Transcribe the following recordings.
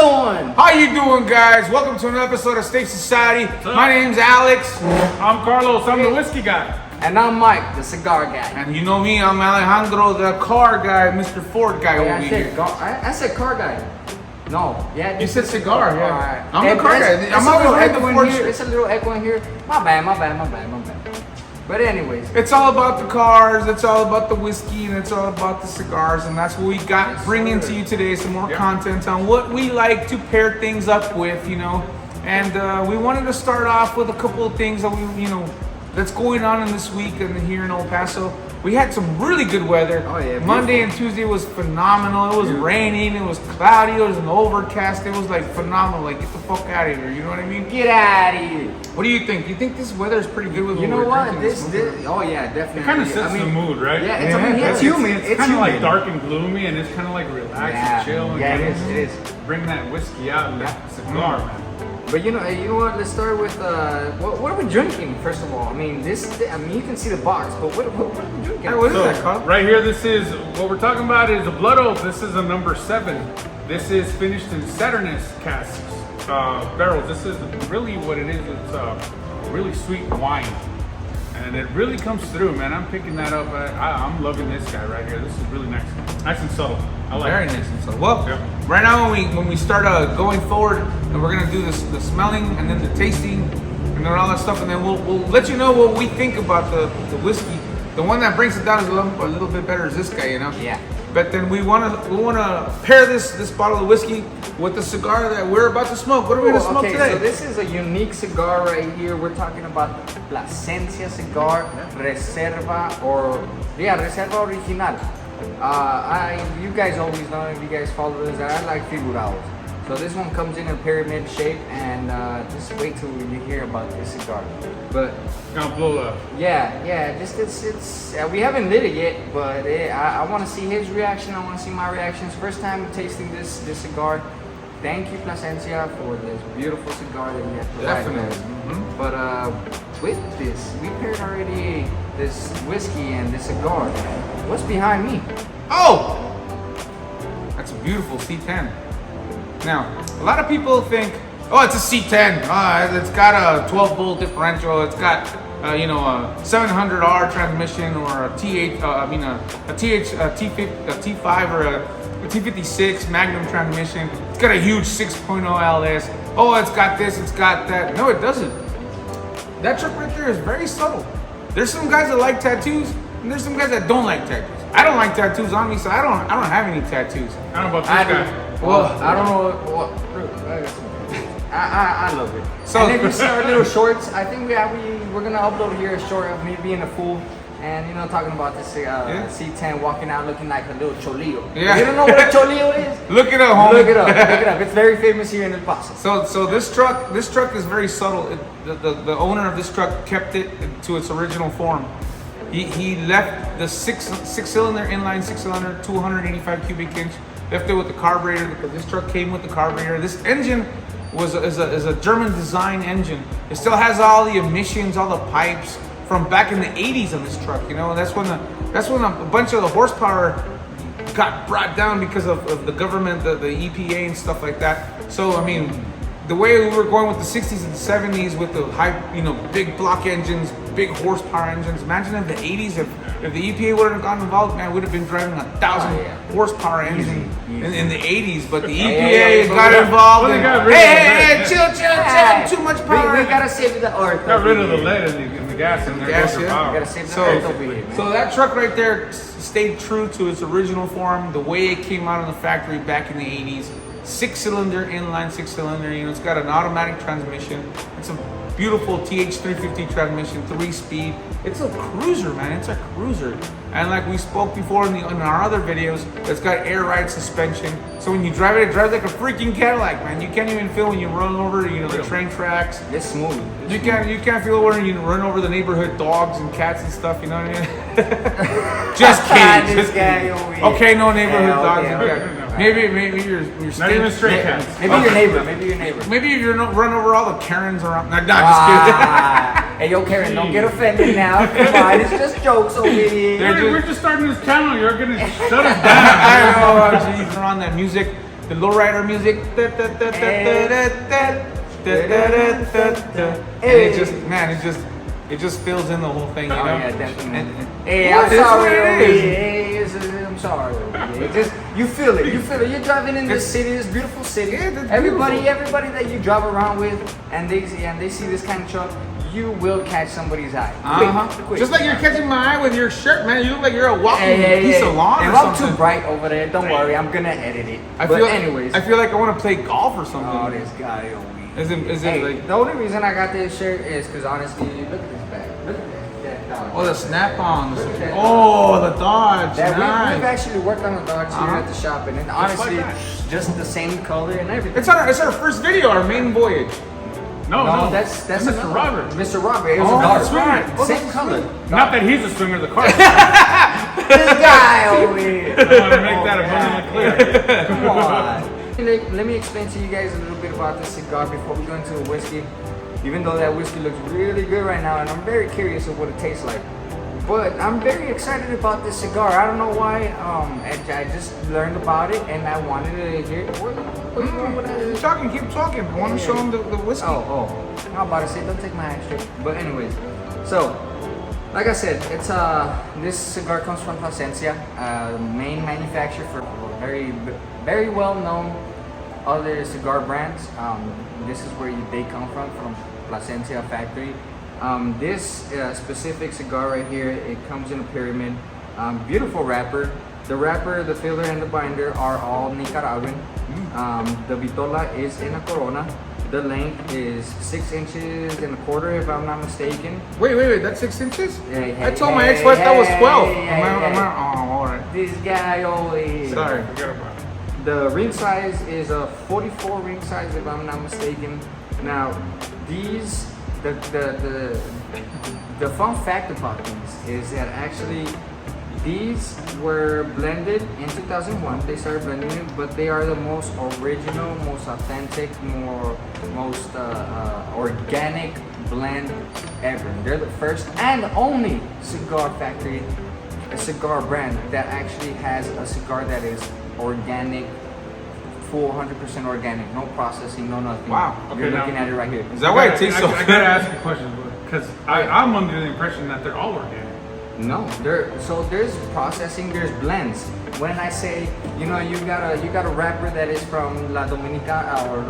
doing? How you doing, guys? Welcome to another episode of Stave Society. My name's Alex. I'm Carlos. I'm the whiskey guy. And I'm Mike, the cigar guy. And you know me, I'm Alejandro, the car guy, Mr. Ford guy over here. I said car guy. No, yeah. You said cigar, yeah. Right. I'm the car guy. I'm always right the Ford shit. It's a little echo in here. My bad. But anyways. It's all about the cars, it's all about the whiskey, and it's all about the cigars, and that's what we got bringing to you today, some more content on what we like to pair things up with, you know. And we wanted to start off with a couple of things that that's going on in this week and here in El Paso. We had some really good weather. Oh, yeah, Monday and Tuesday was phenomenal. It was raining, it was cloudy, it was an overcast. It was like phenomenal. Like, get the fuck out of here. You know what I mean? Get out of here. What do you think? Do you think this weather is pretty good with You know we're what? drinking This oh yeah, definitely. It kind of sets the mood, right? Yeah, it's humid. It's kind of like dark and gloomy, and it's kind of like relaxed and chill. And it is. Bring that whiskey out and that cigar, man. But you know what? Let's start with what are we drinking first of all? I mean, you can see the box, but what are we drinking? Hey, what is that, Carl? Right here, this is what we're talking about is a Blood Oak. This is a number 7. This is finished in Saturnus casks, barrels. This is really what it is. It's really sweet wine, and it really comes through, man. I'm picking that up. I'm loving this guy right here. This is really nice and subtle. I like Very it. nice and subtle. Well, right now when we start going forward, and we're gonna do the smelling and then the tasting and then all that stuff, and then we'll let you know what we think about the whiskey. The one that brings it down is a little bit better is this guy, you know. Yeah. But then we wanna pair this bottle of whiskey with the cigar that we're about to smoke. What are we gonna smoke today? So this is a unique cigar right here. We're talking about Placencia cigar, Reserva Reserva Original. You guys always know, if you guys follow this, I like figurados. So this one comes in a pyramid shape, and just wait till you hear about this cigar. But Gonna blow up. yeah, just it's we haven't lit it yet, but I want to see his reaction. I want to see my reactions. First time tasting this cigar. Thank you, Placencia, for this beautiful cigar that you have provided. Definitely. But with this, we paired already this whiskey and this cigar. What's behind me? Oh, that's a beautiful C10. Now, a lot of people think, oh, it's a C10. It's got a 12-volt differential. It's got, a 700R transmission or a T5 or a T56 Magnum transmission. It's got a huge 6.0 LS. Oh, it's got this, it's got that. No, it doesn't. That truck right there is very subtle. There's some guys that like tattoos, and there's some guys that don't like tattoos. I don't like tattoos on me, so I don't have any tattoos. I don't know about this guy. Well, I don't know what. I love it. So and then you see our little shorts. I think we're gonna upload here a short of me being a fool and talking about this C10 walking out looking like a little cholillo. Yeah. If you don't know what a cholillo is? Look it up, homie. Look it up. It's very famous here in El Paso. So this truck is very subtle. The owner of this truck kept it to its original form. He left the six-cylinder inline 285 cubic inch. Left it with the carburetor because this truck came with the carburetor. This engine is a German design engine. It still has all the emissions, all the pipes from back in the 80s on this truck. You know, that's when a bunch of the horsepower got brought down because of the government, the EPA and stuff like that. So I mean, the way we were going with the 60s and 70s with the high, big block engines, big horsepower engines. Imagine if the 80s, if the EPA wouldn't have gotten involved, man, we'd have been driving 1,000 horsepower engine in the 80s. But the EPA got involved. Hey, chill, too much power. We gotta save the earth. Got rid of the lead in the gas, and there goes your power. We gotta save the earth over here, man. So that truck right there stayed true to its original form, the way it came out of the factory back in the 80s. 6-cylinder, inline 6-cylinder, it's got an automatic transmission. It's a beautiful TH350 transmission, 3-speed. It's a cruiser, man, it's a cruiser. And like we spoke before in our other videos, it's got air ride suspension. So when you drive it drives like a freaking Cadillac, man. You can't even feel when you run over, the train tracks. It's smooth. You can't feel when you run over the neighborhood dogs and cats and stuff, you know what I mean? Just kidding. Okay, no neighborhood dogs and cats. Maybe you're not even stray cats. Maybe your neighbor. Maybe if you run over all the Karens around. Nah, just kidding. Hey, yo, Karen, don't get offended now. Come on, it's just jokes over here. We're just starting this channel. You're gonna shut us down. I know. Geez, they're on that music. the lowrider music. And it just, man, it just fills in the whole thing, you know? Yeah, definitely. And- Hey, What? I'm It's sorry, what it Obi. is. Hey, I'm sorry. Obi. It just you feel it. You're driving in this city, this beautiful city. Yeah, that's everybody beautiful. that you drive around with, and they see this kind of truck, you will catch somebody's eye. Quick. Just like you're catching my eye with your shirt, man. You look like you're a walking Hey, piece of lawn If or I'm something. too bright over there, don't worry. I'm gonna edit it. I But feel, anyways, I feel like I want to play golf or something. oh, this guy, Obi. Is it Hey, like, the only reason I got this shirt is because honestly, look at this bag. Look at that dog. oh, the snap-ons. Look at that. Oh, the Dodge. That we've Nice. actually worked on the Dodge here at the shop, and then honestly, that. just the same color and everything. It's our first video, our main voyage. No, that's Mr. another- Robert. Mr. Robert. It was Oh, a Dodge. that's right. Oh, Same that's color. Not that he's a swinger, the car. This guy over here. I want to make that abundantly clear. Come on. Let me explain to you guys a little bit about this cigar before we go into the whiskey. Even though that whiskey looks really good right now, and I'm very curious of what it tastes like. But I'm very excited about this cigar. I don't know why. I just learned about it, and I wanted to hear. What are you doing with that? Keep talking. I want to show them the whiskey. Oh. How about I say, don't take my hand straight. But anyways, so like I said, it's this cigar comes from Placencia, main manufacturer for very well known other cigar brands. This is where they come from Placencia factory. This specific cigar right here, it comes in a pyramid. Beautiful wrapper. The wrapper, the filler, and the binder are all Nicaraguan. The vitola is in a Corona. The length is 6 inches and a quarter, if I'm not mistaken. Wait, that's 6 inches? Hey, I told my ex-wife that was 12. Oh, all right. This guy always. Sorry. Forget about it. The ring size is a 44 ring size, if I'm not mistaken. Now, these, the fun fact about these is that actually these were blended in 2001. They started blending it, but they are the most original, most authentic, most organic blend ever. They're the first and only cigar factory, a cigar brand that actually has a cigar that is organic, full 100% organic, no processing, no nothing. Wow. You're Okay, now- looking at it right here. Is that why it tastes so I good? gotta ask a question, because I'm under the impression that they're all organic. No, there's processing, there's blends. When I say, you got a wrapper that is from La Dominicana or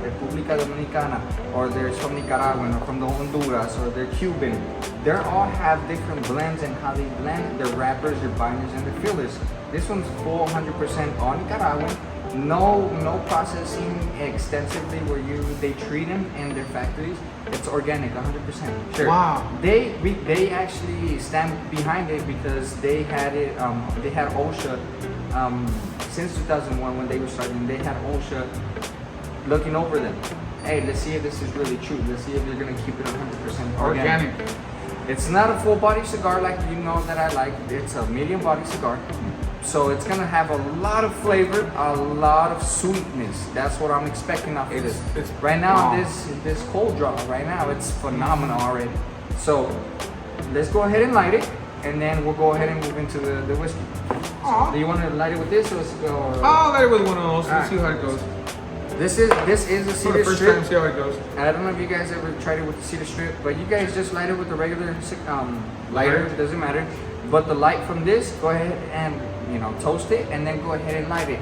República Dominicana, or there's from Nicaraguan or from the Honduras or they're Cuban. They all have different blends and how they blend their wrappers, their binders, and their fillers. This one's full 100% all Nicaraguan. No processing extensively where they treat them in their factories. It's organic, 100%. Sure. Wow. They actually stand behind it because they had it. They had OSHA since 2001 when they were starting. They had OSHA looking over them. Hey, let's see if this is really true. Let's see if they're gonna keep it 100% organic. It's not a full body cigar like you know that I like. It's a medium body cigar. So it's gonna have a lot of flavor, a lot of sweetness. That's what I'm expecting off of this. It's Right now, bomb. this cold draw, right now, it's phenomenal already. So let's go ahead and light it, and then we'll go ahead and move into the whiskey. Aw. Do you want to light it with this or? I'll light it with one of those. Let's Alright. see how it goes. This is a For the cedar first strip. time, see how it goes. I don't know if you guys ever tried it with the cedar strip, but you guys just light it with the regular lighter. It doesn't matter. But the light from this, go ahead and toast it, and then go ahead and light it.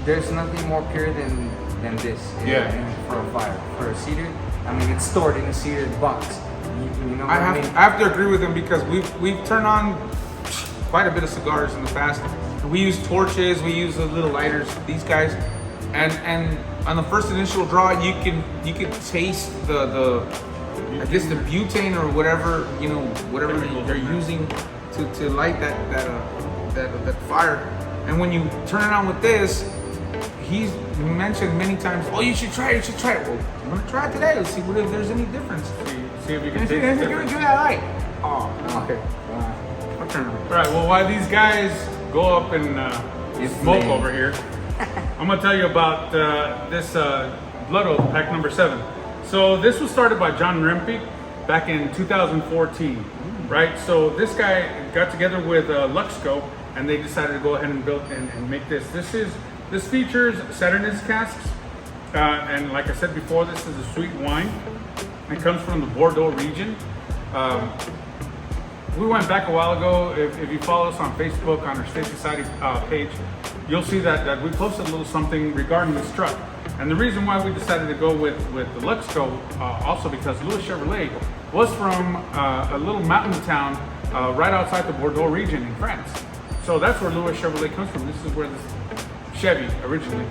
There's nothing more pure than this. Yeah. For a fire, for a cedar. I mean, it's stored in a cedar box. You know what I I have, mean? I have to agree with him because we've turned on quite a bit of cigars in the past. We use torches, we use the little lighters. These guys, and on the first initial draw, you can taste the I guess the butane or whatever whatever they're using to light that fire. And when you turn it on with this, he's mentioned many times, oh, you should try it. Well, I'm gonna try it today. Let's see if there's any difference. See if you can Give taste me the difference. that light. Oh, Okay. I'll turn it on. All right. Well, while these guys go up and smoke flame. over here, I'm gonna tell you about this Blood Oath pack number 7. So this was started by John Rempe back in 2014, right? So this guy got together with Luxco, and they decided to go ahead and build and make this. This is This features Saturnus casks, and like I said before, this is a sweet wine. It comes from the Bordeaux region. We went back a while ago. If you follow us on Facebook on our Stave Society page, you'll see that we posted a little something regarding this truck. And the reason why we decided to go with the Luxco, also because Louis Chevrolet was from a little mountain town right outside the Bordeaux region in France. So that's where Louis Chevrolet comes from. This is where this Chevy originally,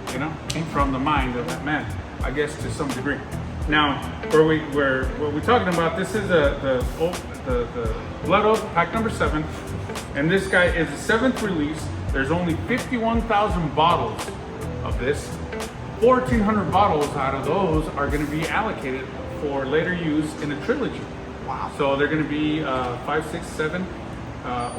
came from the mind of that man, I guess, to some degree. Now, what we're talking about, this is the Blood Oak pack number 7, and this guy is the 7th release. There's only 51,000 bottles of this. 1,400 bottles out of those are going to be allocated for later use in a trilogy. Wow. So they're going to be 5, 6, 7,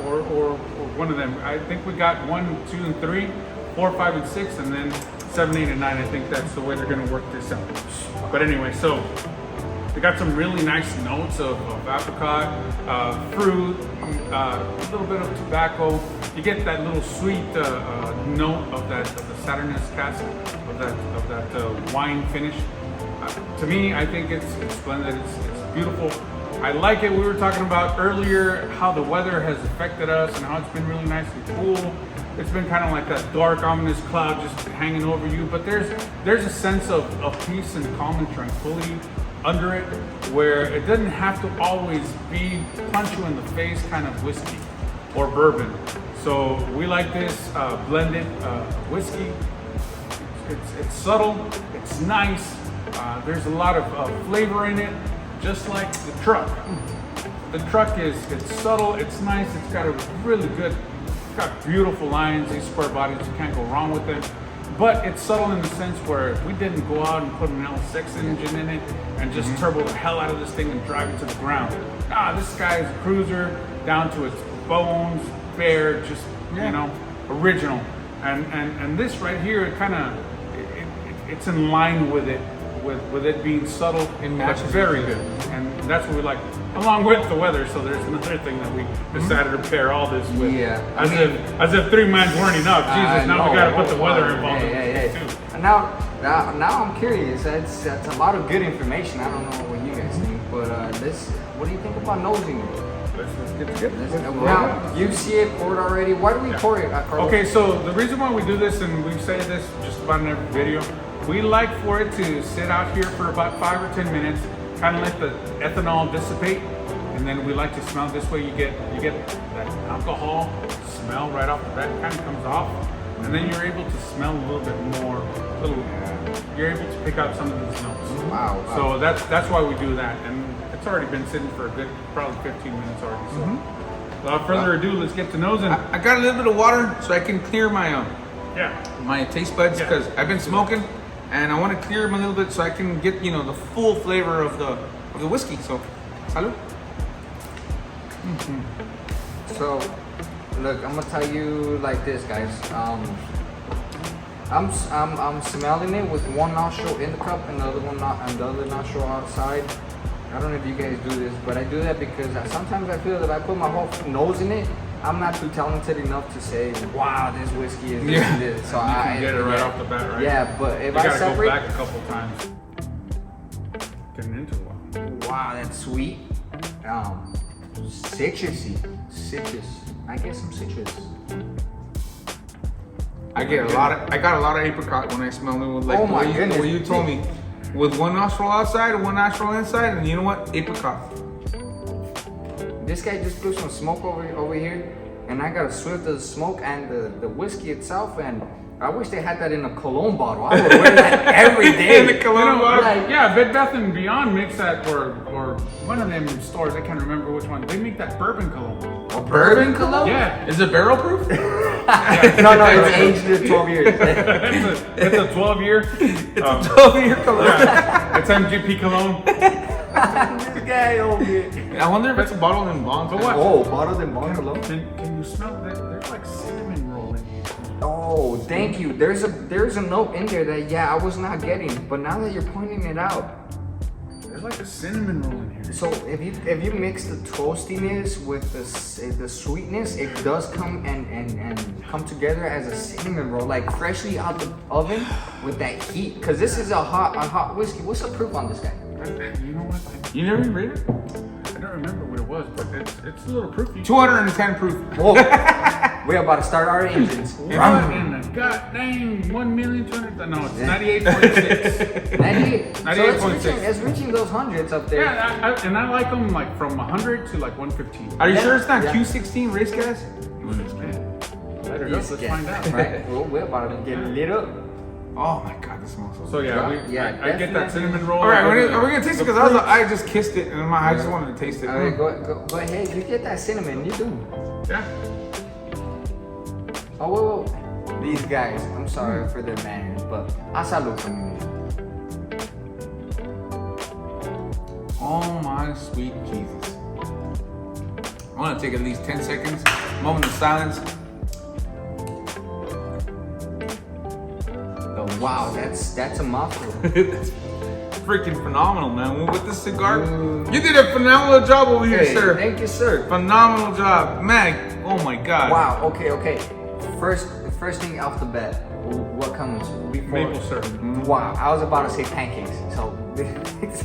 or one of them. I think we got 1, 2, and 3, 4, 5, and 6, and then 7, 8, and 9. I think that's the way they're going to work this out. But anyway, so they got some really nice notes of apricot, fruit, a little bit of tobacco. You get that little sweet note of the Saturnus cask, of that wine finish. To me, I think it's splendid. It's beautiful. I like it. We were talking about earlier how the weather has affected us and how it's been really nice and cool. It's been kind of like that dark, ominous cloud just hanging over you. But there's a sense of peace and calm and tranquility under it, where it doesn't have to always be punch you in the face kind of whiskey or bourbon. So we like this blended whiskey. It's subtle, it's nice. There's a lot of flavor in it, just like the truck. The truck it's subtle, it's nice, it's got a really good, it's got beautiful lines, these square bodies, you can't go wrong with them. But it's subtle in the sense where we didn't go out and put an L6 engine in it and just turbo the hell out of this thing and drive it to the ground. This guy is a cruiser down to its bones, bare, just, original. And this right here, it's in line with it, with it being subtle, and that's very good. And that's what we like, along with the weather. So there's another thing that we decided to pair all this with. Yeah, as if 3 months weren't enough. Jesus, now we got to put the weather involved in this too. And now I'm curious. That's a lot of good information. I don't know what you guys think, but what do you think about nosing it? Let's get together. Now, you see it poured already. Why do we pour it, Carlos? Okay, so the reason why we do this, and we say this just about in every video, we like for it to sit out here for about 5 or 10 minutes, kind of let the ethanol dissipate, and then we like to smell. This way you get that alcohol smell right off the bat, kind of comes off, and then you're able to smell a little bit more. You're able to pick out some of these notes. Wow. So that's why we do that, and it's already been sitting for a good probably 15 minutes already. So without further ado, let's get to nosing. I got a little bit of water so I can clear my my taste buds, Yeah. because I've been smoking and I want to clear them a little bit so I can get the full flavor of the whiskey. So, salud. So, look, I'm gonna tell you like this, guys. I'm smelling it with one nostril in the cup and the other nostril outside. I don't know if you guys do this, but I do that because sometimes I feel that I put my whole nose in it, I'm not too talented enough to say, wow, this whiskey is this and this. So you can get it right off the bat, right? Yeah, but if you I gotta separate, go back a couple times. Getting into it. wow, that's sweet. Citrusy. Citrus. I get some citrus. I got a lot of apricot when I smell it. With like Oh my goodness. the way you told me, with one nostril outside and one nostril inside, and you know what? Apricot. This guy just blew some smoke over here, and I got a swift of the smoke and the whiskey itself, and I wish they had that in a cologne bottle. I would wear that every day. In the cologne bottle? Like, Yeah, Bed Bath & Beyond makes that, or one of them stores, I can't remember which one, they make that bourbon cologne. a bourbon cologne? Yeah. Is it barrel proof? No, it's aged to 12 years. It's a 12-year. 12-year cologne. Yeah, it's MGP cologne. This guy over here. I wonder if it's a bottle in bond. But what? Oh, bottled and bond cologne? Can you smell that? There's like cinnamon roll in here. Oh, thank you. There's a note in there that I was not getting, but now that you're pointing it out, There's like a cinnamon roll in here. So if you mix the toastiness with the sweetness, it does come and come together as a cinnamon roll, like freshly out the oven with that heat. Because this is a hot whiskey. What's the proof on this guy? You know what? You never even read it? I don't remember what it was, but it's a little proofy. 210 proof. Whoa. We're about to start our engines. What in the goddamn 1,200,000? No, it's 98.6. 98. 98.6. So it's reaching those hundreds up there. Yeah, and I like them like from 100 to like 115. Are you Yeah. sure it's not Yeah. Q16 race gas? Let her go. Let's find out. Right. Well, we're about to get lit up. Oh my god, this smells so So yeah, I get that definitely. cinnamon roll. All right, I get are we gonna taste it? Because I just kissed it and I just wanted to taste it. All right, go ahead. You get that cinnamon. You do. Yeah. Oh, whoa. These guys, I'm sorry for their manners, but I salute them. Oh my sweet Jesus. I want to take at least 10 seconds, moment of silence. Wow, that's a mouthful. That's freaking phenomenal, man. With this cigar, you did a phenomenal job over here, Hey, sir. thank you, sir. Phenomenal job, man. Oh my god. Wow. Okay. First thing off the bat, what comes before? Maple syrup. Wow, I was about to say pancakes. So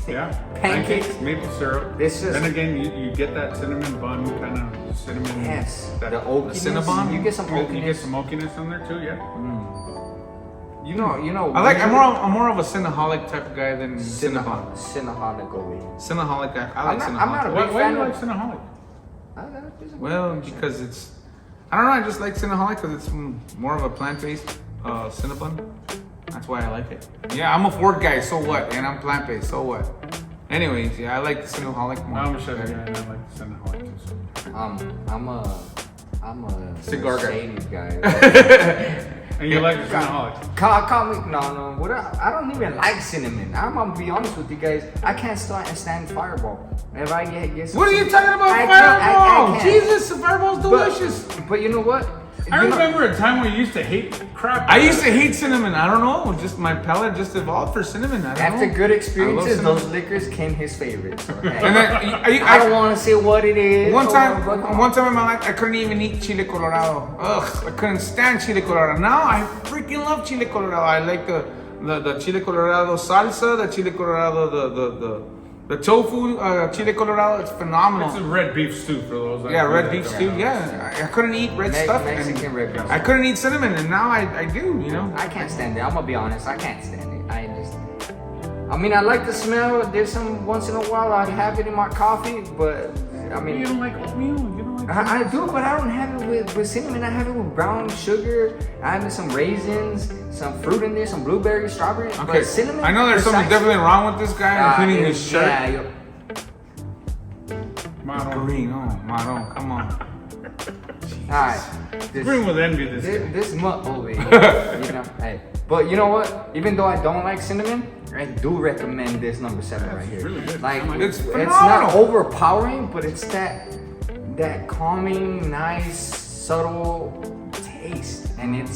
Yeah. pancakes. Maple syrup. This is- Then again, you get that cinnamon bun kind of cinnamon. Yes, That, the oakiness. Cinnabon? You get some you get oakiness. some oakiness in there too. Yeah. You know. I'm more of a cinnaholic type of guy than cinnaholic. Cinnaholic over here. Cinnaholic guy. I like I'm cinnaholic. not a Why big do fan you like of. cinnaholic? Well, because it's, I don't know, I just like cinnaholic because it's more of a plant-based cinnabon. That's why I like it. Yeah, I'm a Ford guy, so what? And I'm plant-based, so what? Anyways, yeah, I like the cinnaholic more. I'm a Chevy guy and I like the cinnaholic too. So. I'm a Cigar guy. Mercedes guy. And you like the cinnaholic? Call me. No. What? I don't even like cinnamon. I'm gonna be honest with you guys. I can't stand Fireball. If I get some, What are you talking about, I can't- I Fireball? can't. Jesus, the Fireball's delicious. But you know what? I You know- remember a time when you used to hate crap. I used to hate cinnamon. I don't know, just my palate just evolved for cinnamon. I don't After know. good I experiences, love those liquors came his favorites. Okay? And then I don't want to say what it is. One or time what- in my life, I couldn't even eat chile colorado. Ugh, I couldn't stand chile colorado. Now I freaking love chile colorado. I like the chile colorado salsa, the chile colorado, the tofu chile colorado. It's phenomenal. It's a red beef stew for those. Yeah, red beef stew. Yeah, I couldn't eat red stuff. and Mexican red beef. I couldn't eat cinnamon, and now I do. You know. I can't stand it. I'm gonna be honest. I can't stand it. I mean, I like the smell. There's some once in a while I'd have it in my coffee, but I mean, You don't like oatmeal? You don't like? I do, but I don't have it with cinnamon. I have it with brown sugar. I have some raisins, some fruit in there, some blueberries, strawberries. Okay. But cinnamon. I know there's something precisely- definitely wrong with this guy, including his shirt. Yeah, Maron. Green. Oh, Maron, come on. Alright. Green with envy this guy. This mutt over here. You know, hey. But you know what? Even though I don't like cinnamon, I do recommend this number 7 right here. really good. Like It's it's phenomenal. not overpowering, but it's that calming, nice, subtle taste, and it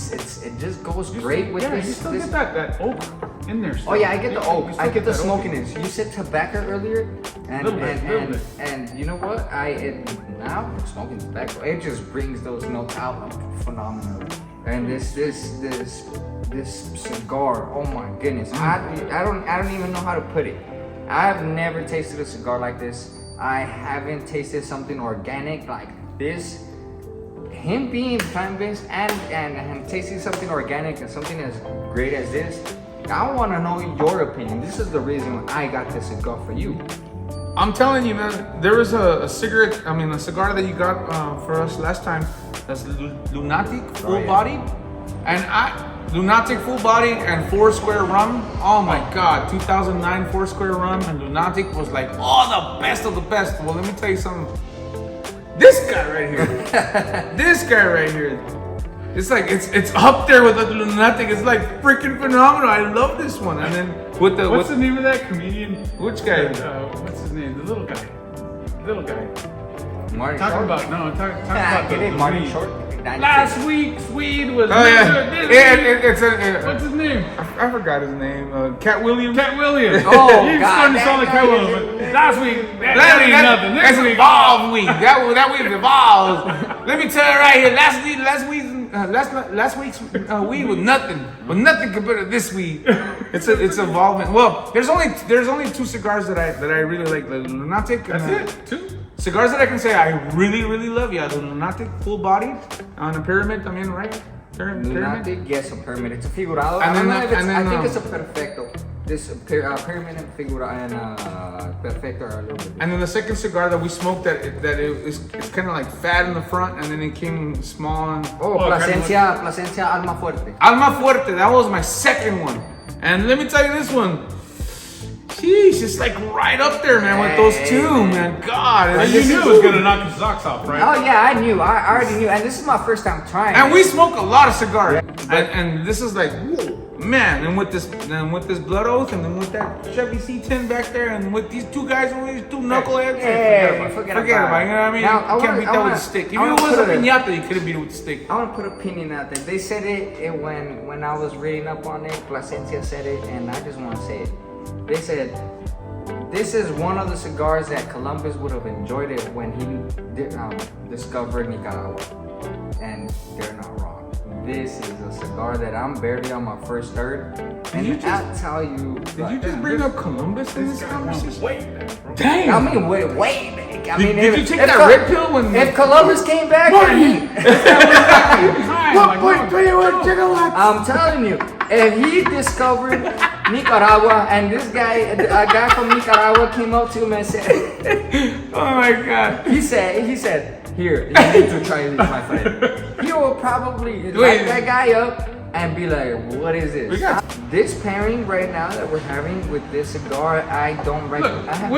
just goes great with Yeah, this. you still this- get that oak in there. Oh yeah, I get the You oak. still I get the that oak. smokiness. You said tobacco earlier, and Little bit. and you know what? Now smoking tobacco, it just brings those notes out phenomenally. And this cigar, oh my goodness, I don't even know how to put it. I've never tasted a cigar like this. I haven't tasted something organic like this. Him being plant-based and tasting something organic and something as great as this, I want to know your opinion. This is the reason why I got this cigar for you. I'm telling you, man, there was a cigar that you got for us last time. That's Lunatic full yeah. body, and Lunatic full body and Foursquare rum. Oh my God, 2009 Foursquare rum and Lunatic was like, oh, the best of the best. Well, let me tell you something. This guy right here, this guy right here. It's like it's up there with the Lunatic. It's like freaking phenomenal. I love this one. And then with the What's the name of that comedian? which guy? What's his name? The little guy. Martin Talking Short? about talking Ah, about get the it, Martin weed. Short. Last week's weed was Oh yeah, this week. it's What's his name? I forgot his name. Cat Williams. Cat Williams. Oh, He's God, starting to sound like Cat that- Williams. But last week, that ain't nothing. This That's week, evolved weed. That weed evolves. Let me tell you right here. Last week's weed was nothing compared to this weed. It's evolvement. Well, there's only two cigars that I really like. The Lunatic. That's it. Two. Cigars that I can say I really love. Yeah, the Lunatic, full bodied, on a pyramid. I mean, right? Pyramid. Lunatic, yes, a pyramid. It's a figurado. And I then don't know if it's, and then, I think it's a perfecto. This pyramid and figura and perfecto are a little bit. And then the second cigar that we smoked it's kind of like fat in the front, and then it came small. And, Oh, Placencia Alma Fuerte. Alma Fuerte, that was my second one. And let me tell you this one. Jeez, it's like right up there, man, with those two, man. God. And you knew it was gonna knock your socks off, right? Oh yeah, I knew. I already knew. And this is my first time trying. And we smoke a lot of cigars. And this is like, whoa, man. And with this Blood Oath, and then with that Chevy C10 back there, and with these two guys, and these two knuckleheads. Forget about it. You know what I mean? Now, You can't beat that with a stick. If it was a piñata, you couldn't beat it with a stick. I want to put an opinion out there. They said it when I was reading up on it. Placencia said it, and I just want to say it. They said this is one of the cigars that Columbus would have enjoyed it when he discovered Nicaragua, and they're not wrong. This is a cigar that I'm barely on my first third, and I'll tell you. Did you just bring up Columbus in this conversation? Dang! I mean, wait back. I mean, Did you take that red pill when? If Columbus came back, I'm telling you, if he discovered Nicaragua and this guy, a guy from Nicaragua came up to him and said, "Oh my God!" He said, "Here, you need to try this, my friend." He will probably light that guy up and be like, "What is this?" This pairing right now that we're having with this cigar, I don't Look, recommend.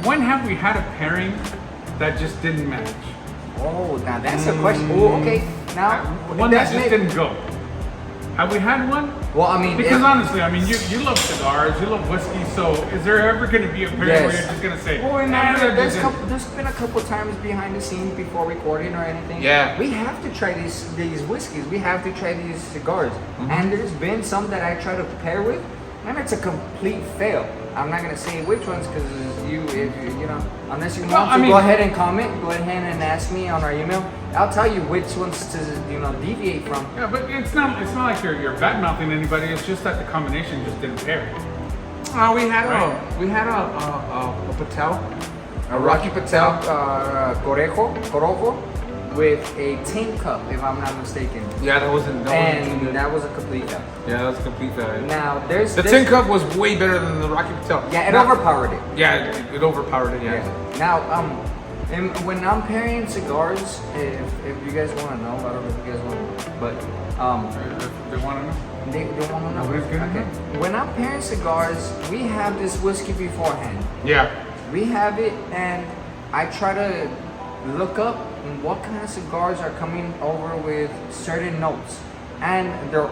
when have we had a pairing that just didn't match? Oh, now that's a question. Oh, okay. Now One that just didn't go. Have we had one? Well, I mean, Because honestly, I mean, you love cigars, you love whiskey, so is there ever going to be a pairing where you're just going to say, well, "Nah, that there's doesn't-" been a couple times behind the scenes before recording or anything. Yeah. We have to try these whiskeys. We have to try these cigars. And there's been some that I try to pair with, and it's a complete fail. I'm not gonna say which ones because unless you want to go ahead and comment, go ahead and ask me on our email. I'll tell you which ones to deviate from. Yeah, but it's not like you're bad mouthing anybody. It's just that the combination just didn't pair. We had a Patel, A Rocky Patel Corojo with a tin cup, if I'm not mistaken. Yeah, that wasn't And that was a complete fail. Yeah, that was a complete failure. Now there's The tin cup was way better than the Rocky Patel. Yeah, it overpowered it. Yeah, it overpowered it. Yeah. Now, and when I'm pairing cigars, if you guys want to know, I don't know if you guys want to know, but They want to know. they want to know. Nobody's gonna Okay. When I'm pairing cigars, we have this whiskey beforehand. Yeah. We have it, and I try to look up what kind of cigars are coming over with certain notes and their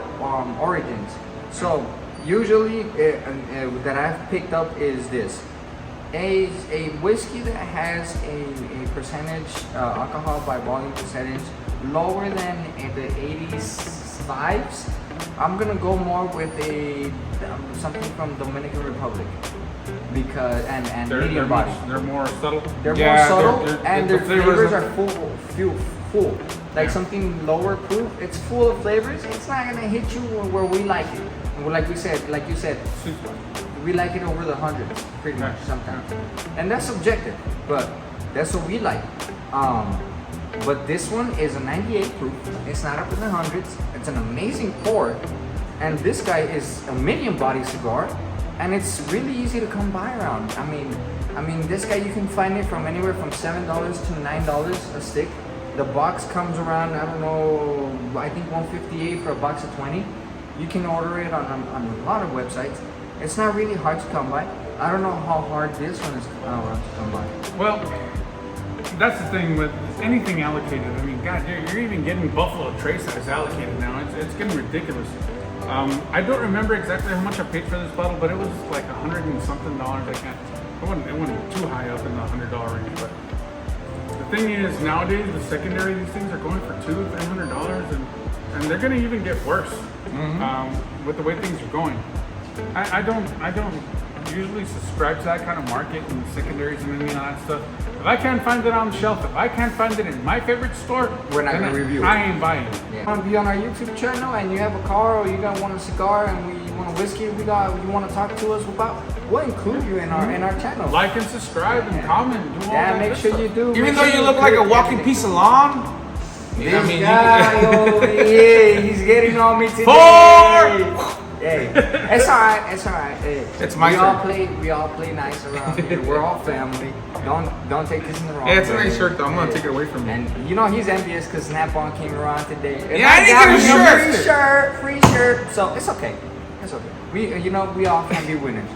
origins. So usually that I've picked up is this. A whiskey that has a percentage alcohol by volume percentage lower than the 85s. I'm gonna go more with something from Dominican Republic because and medium body. They're more subtle. They're more subtle and the their flavors are- are full. Like something lower proof, it's full of flavors. It's not gonna hit you where we like it. And like you said, Sweet spot. we like it over the hundreds, pretty much sometimes. And that's subjective, but that's what we like. But this one is a 98 proof. It's not up in the hundreds. It's an amazing pour. And this guy is a medium body cigar. And it's really easy to come by around. I mean, this guy you can find it from anywhere from $7 to $9 a stick. The box comes around, I don't know, I think $158 for a box of 20. You can order it on a lot of websites. It's not really hard to come by. I don't know how hard this one is to come by. Well, that's the thing with anything allocated. I mean, God, you're even getting Buffalo Trace size allocated now. It's getting ridiculous. I don't remember exactly how much I paid for this bottle, but it was like $100 and something. I can't. It wasn't too high up in the $100 range, but the thing is, nowadays the secondary, these things are going for $200-300, and they're gonna even get worse with the way things are going. I don't usually subscribe to that kind of market and secondaries and any of that stuff. If I can't find it on the shelf, if I can't find it in my favorite store, We're not gonna review it. I ain't buying it. Yeah. Want to be on our YouTube channel and you have a car or you want a cigar and you want a whiskey, you want to talk to us about, we'll include you in our channel. Like and subscribe and comment. Do all Yeah, that make good sure stuff. you do. Even Make though sure you look like a click walking everything. piece of lawn. This guy over here, he's getting on me today. 4! Hey, it's alright, it's alright. Hey, It's my turn. We all play nice around here. We're all family. Don't take this in the wrong way. Yeah, it's a nice shirt though. I'm gonna take it away from you. And you know he's envious because Snap-on came around today. And Yeah, I didn't get a shirt. Free shirt. So it's okay. It's okay. We all can be winners.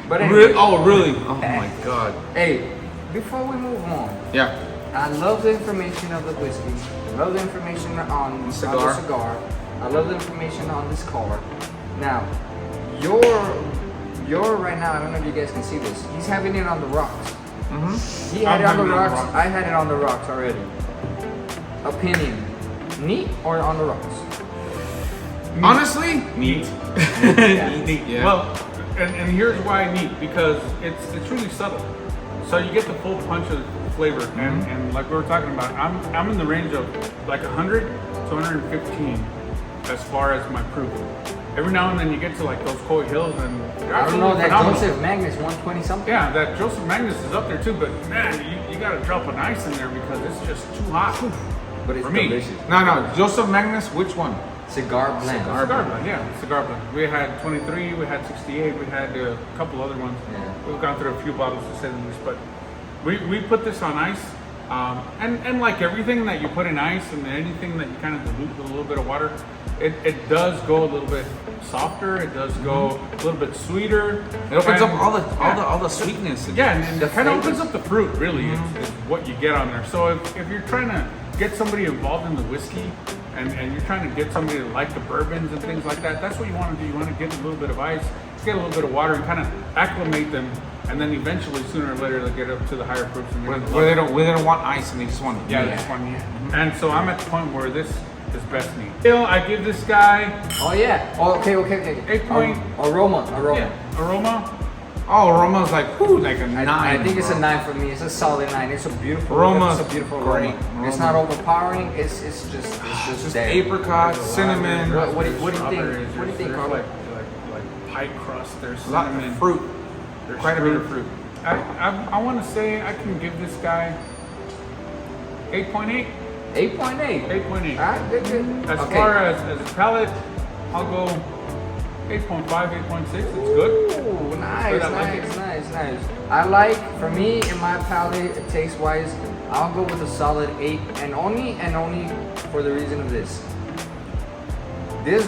But anyway, Oh, really? Oh my God. hey, before we move on, Yeah. I love the information of the whiskey. I love the information on the cigar. cigar. I love the information on this car. Now, your right now, I don't know if you guys can see this. He's having it on the rocks. He had it on the rocks. I had it on the rocks already. Opinion: neat or on the rocks? Honestly, neat. Yeah. Yeah. Well, and here's why neat, because it's really subtle. So you get the full punch of flavor, and like we were talking about, I'm in the range of like 100 to 115 as far as my proof. Every now and then you get to like those Coy Hills, and they're I don't know, absolutely that phenomenal. Joseph Magnus 120 something. Yeah, that Joseph Magnus is up there too, but man, you got to drop an ice in there because it's just too hot. But it's For me. delicious. No, Joseph Magnus, which one? Cigar blend. Cigar blend, yeah, cigar blend. We had 23, we had 68, we had a couple other ones. Yeah. We've gone through a few bottles to say the least, but we put this on ice. And like everything that you put in ice and anything that you kind of dilute with a little bit of water, it does go a little bit softer. It does go a little bit sweeter. It opens And- up all yeah. the sweetness. Yeah, and The it kind of flavors. opens up the fruit, really, is what you get on there. So if you're trying to get somebody involved in the whiskey and you're trying to get somebody to like the bourbons and things like that, that's what you want to do. You want to get a little bit of ice, get a little bit of water, and kind of acclimate them. And then eventually, sooner or later, they'll get up to the higher proofs. And Where they don't want ice and they just want it. yeah, this one, yeah. And so I'm at the point where this is best neat. Still, I give this guy Oh yeah. Oh, okay. 8 point. Aroma. Aroma. Oh, aroma's like, whoo, like a 9. I think it's a bro. 9 for me. It's a solid 9. It's a beautiful Aroma's It's a beautiful great. aroma. It's Aroma. not overpowering. It's just Just there. apricot, cinnamon, What do you think? Strawberries, What do you think, there's Carlo? like pie crust. There's a lot cinnamon. of fruit. There's Quite a bit of fruit. I want to say I can give this guy 8.8. 8.8. 8.8. Alright, good. As Okay. far as a palate, I'll go 8.5, 8.6. It's good. Ooh, nice, Good, I like nice. I like, for me, in my palate, taste wise, I'll go with a solid 8, and only for the reason of this. This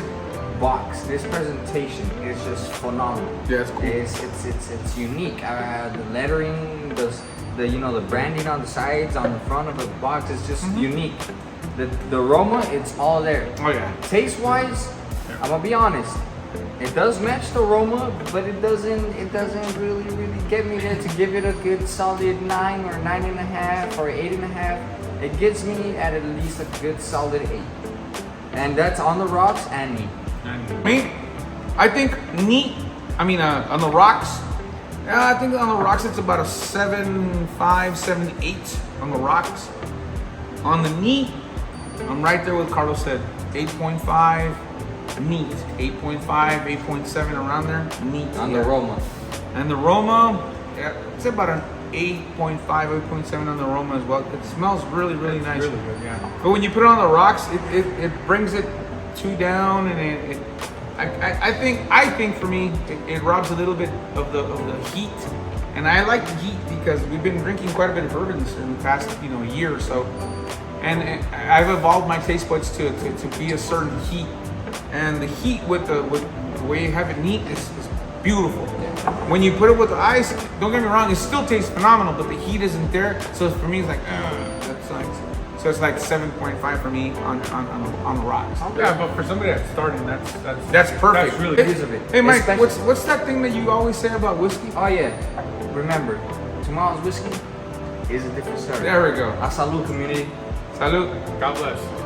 box, this presentation is just phenomenal. Yeah, it's cool. It's unique. The lettering, the branding on the sides, on the front of the box is just unique. The aroma, it's all there. Oh yeah. Taste wise, I'm gonna be honest. It does match the aroma, but it doesn't really get me there to give it a good solid 9 or 9.5 or 8.5. It gets me at least a good solid 8. And that's on the rocks and neat. Me, I think neat. I mean, on the rocks. I think on the rocks it's about a 7.5, 7.8 on the rocks. On the neat, I'm right there with Carlos said. 8.5. Neat, 8.5, 8.7 around there. Neat. On the aroma. And the aroma, yeah, it's about an 8.5, 8.7 on the aroma as well. It smells really, really nice. Really good, yeah. But when you put it on the rocks, it brings it 2 down, and I think for me it robs a little bit of the heat. And I like the heat because we've been drinking quite a bit of bourbons in the past year or so, and I've evolved my taste buds to be a certain heat. And the heat with the way you have it neat is beautiful. When you put it with the ice, don't get me wrong, it still tastes phenomenal, but the heat isn't there. So for me, it's like, that's nice. So it's like 7.5 for me on the rocks. Yeah, but for somebody that's starting, that's That's perfect. That's really It good. is of it. Hey Mike, Especially- what's that thing that you always say about whiskey? Oh yeah. Remember, tomorrow's whiskey, is a diffusor. There we go. A salud, community. Salud. God bless.